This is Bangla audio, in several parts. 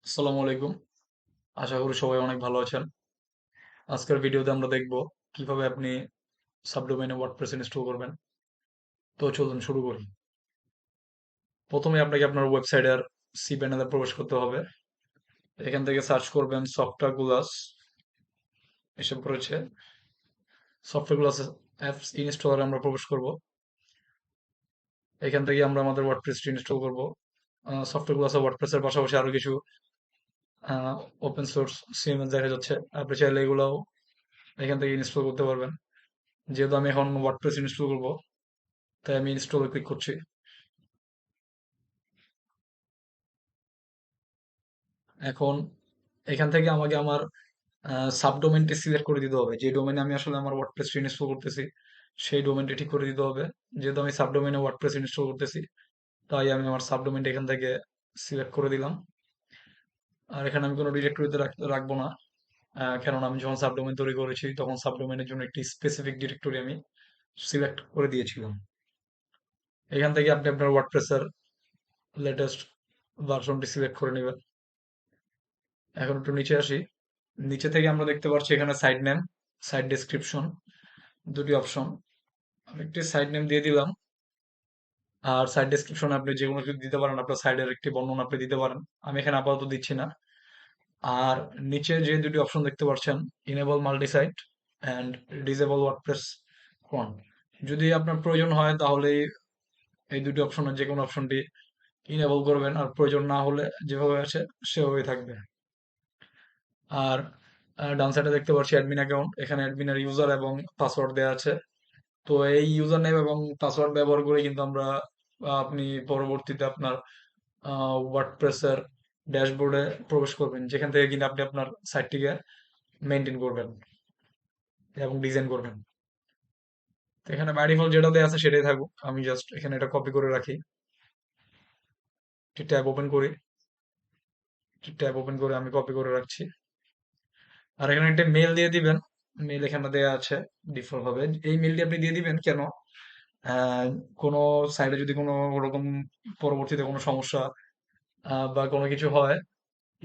আসসালামু আলাইকুম। আশা করি সবাই অনেক ভালো আছেন। আজকের ভিডিওতে আমরা দেখব কিভাবে আপনি সাবডোমেইনে ওয়ার্ডপ্রেস ইনস্টল করবেন। তো চলুন শুরু করি। প্রথমে আপনাকে আপনার ওয়েবসাইটের cpanel এ প্রবেশ করতে হবে। এখান থেকে সার্চ করবেন সফটাকুলাস। এসব করেছে সফটাকুলাস অ্যাপস ইনস্টলারে আমরা প্রবেশ করব। এখান থেকে আমরা আমাদের ওয়ার্ডপ্রেসটি ইনস্টল করব। সফটাকুলাসে ওয়ার্ডপ্রেসের পাশাপাশি আরো কিছু ওপেন সোর্স সিএমএস দেখা যাচ্ছে। আপনি চাইলে এগুলাও এখান থেকে ইনস্টল করতে পারবেন। যেহেতু আমি এখন ওয়ার্ডপ্রেস ইনস্টল করব, তাই আমি ইনস্টলে ক্লিক করছি। এখন এখান থেকে আমাকে আমার সাবডোমেনটি সিলেক্ট করে দিতে হবে, যে ডোমেনে আমি আসলে আমার ওয়ার্ডপ্রেস ইনস্টল করতেছি সেই ডোমেনটি ঠিক করে দিতে হবে। যেহেতু আমি সাবডোমেনে ওয়ার্ডপ্রেস ইনস্টল করতেছি, তাই আমি আমার সাবডোমেনটা এখান থেকে সিলেক্ট করে দিলাম। আর এখানে আমি কোনো ডিরেক্টরিতে রাখবো না, কেননা আমি যখন সাবডোমেন তৈরি করেছি তখন সাবডোমেনের জন্য একটি স্পেসিফিক ডিরেক্টরি আমি সিলেক্ট করে দিয়েছিলাম। এখান থেকে আপনি আপনার ওয়ার্ডপ্রেসের লেটেস্ট ভার্সনটি সিলেক্ট করে নেবেন। এখন একটু নিচে আসি। নিচে থেকে আমরা দেখতে পাচ্ছি এখানে সাইড নেম, সাইড ডেসক্রিপশন, দুটি অপশন। আমি একটি সাইড নেম দিয়ে দিলাম। আর সাইড ডেসক্রিপশন আপনি যে কোনো কিছু দিতে পারেন, আপনার সাইডের একটি বর্ণনা আপনি দিতে পারেন। আমি এখানে আপাতত দিচ্ছি না। আর নিচে যে দুটি অপশন দেখতে পাচ্ছেন, enable multi site and disable WordPress font, যদি আপনার প্রয়োজন হয় তাহলে এই দুটি অপশনের যে কোনো অপশনটি ইনেবল করবেন, আর প্রয়োজন না হলে যেভাবে আছে সেভাবেই থাকবে। আর ডান সাইডে দেখতে পাচ্ছি অ্যাডমিন অ্যাকাউন্ট, এখানে অ্যাডমিনের ইউজার এবং পাসওয়ার্ড দেওয়া আছে। তো এই ইউজার নেম এবং পাসওয়ার্ড ব্যবহার করে কিন্তু আপনি পরবর্তীতে আপনার ওয়ার্ডপ্রেসের ড্যাশবোর্ডে প্রবেশ করবেন, যেখান থেকে কিন্তু আপনি আপনার সাইটটিকে মেনটেন করবেন এবং ডিজাইন করবেন। তো এখানে বাই ডিফল্ট যেটা দেওয়া আছে সেটাই থাকুক। আমি জাস্ট এখানে এটা কপি করে রাখি। ট্যাব ওপেন করি। ট্যাব ওপেন করে আমি কপি করে রাখছি। আর এখানে একটা মেল দিয়ে দিবেন। মেল এখানে দেওয়া আছে ডিফল্ট ভাবে। এই মেলটি আপনি দিয়ে দিবেন কেন? আহ, কোনো সাইডে যদি কোনো ওরকম পরবর্তীতে কোনো সমস্যা বা কোনো কিছু হয়,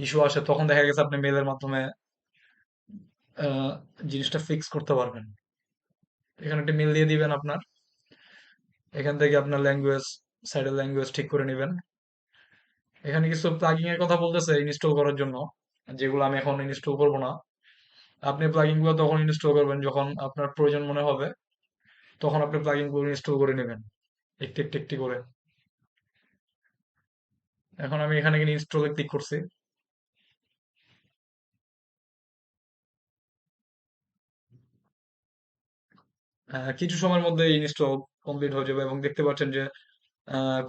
ইস্যু আসে, তখন দেখা গেছে আপনি মেলের মাধ্যমে আহ, জিনিসটা ফিক্স করতে পারবেন। এখানে একটা মেল দিয়ে দিবেন আপনার। এখান থেকে আপনার ল্যাঙ্গুয়েজ, সাইডের ল্যাঙ্গুয়েজ ঠিক করে নেবেন। এখানে কিছু প্লাগিং এর কথা বলতেছে ইনস্টল করার জন্য, যেগুলো আমি এখন ইনস্টল করব না। আপনি প্লাগিং গুলো তখন ইনস্টল করবেন যখন আপনার প্রয়োজন মনে হবে, তখন আপনি প্লাগিং গুলো ইনস্টল করে নেবেন একটি একটি একটি করে। এখন আমি এখানে ইনস্টলে ক্লিক করছি। কিছু সময়ের মধ্যে ইনস্টল কমপ্লিট হয়ে যাবে এবং দেখতে পাচ্ছেন যে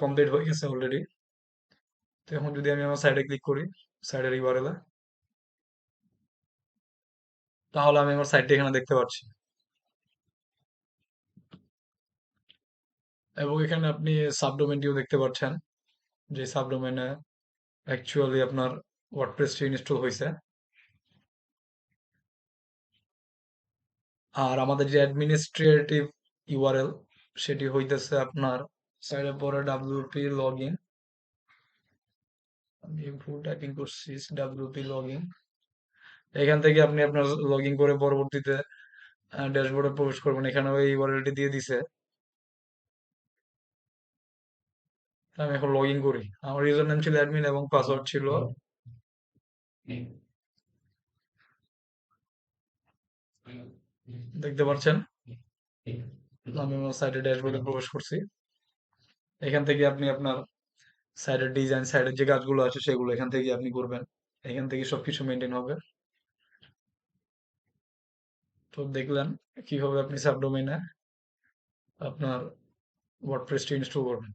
কমপ্লিট হয়ে গেছে অলরেডি। তো এখন যদি আমি আমার সাইডে ক্লিক করি, সাইডের ইউআরএল এ, তাহলে আমি আমার সাইটটি এখানে দেখতে পাচ্ছি। এবং এখানে আপনি সাবডোমেনটিও দেখতে পাচ্ছেন, যে সাবডোমেনে অ্যাকচুয়ালি আপনার ওয়ার্ডপ্রেসটি ইনস্টল হয়েছে। আর আমাদের যে অ্যাডমিনিস্ট্রেটিভ ইউআরএল, সেটি হইতেছে আপনার সাইডে পরে ডাব্লিউপি লগ ইন। আমি ভুল টাইপিং করছি, ডাব্লিউপি লগ ইন। এখান থেকে আপনি আপনার লগ ইন করে পরবর্তীতে ড্যাশবোর্ডে প্রবেশ করবেন। এখানে ওই ইউআরএলটি দিয়ে দিছে। আমি এখন লগ ইন করি। আমার ইউজার নেম ছিল অ্যাডমিন এবং পাসওয়ার্ড ছিল, দেখতে পাচ্ছেন। আমি আমার সাইটে ড্যাশবোর্ডে প্রবেশ করছি। এখান থেকে আপনি আপনার সাইডের ডিজাইন, সাইডের যে কাজগুলো আছে সেগুলো এখান থেকে আপনি করবেন। এখান থেকে সবকিছু মেনটেন হবে। তো দেখলেন কিভাবে আপনি সাবডোমেইনে আপনার ওয়ার্ডপ্রেসটি ইনস্টল করবেন।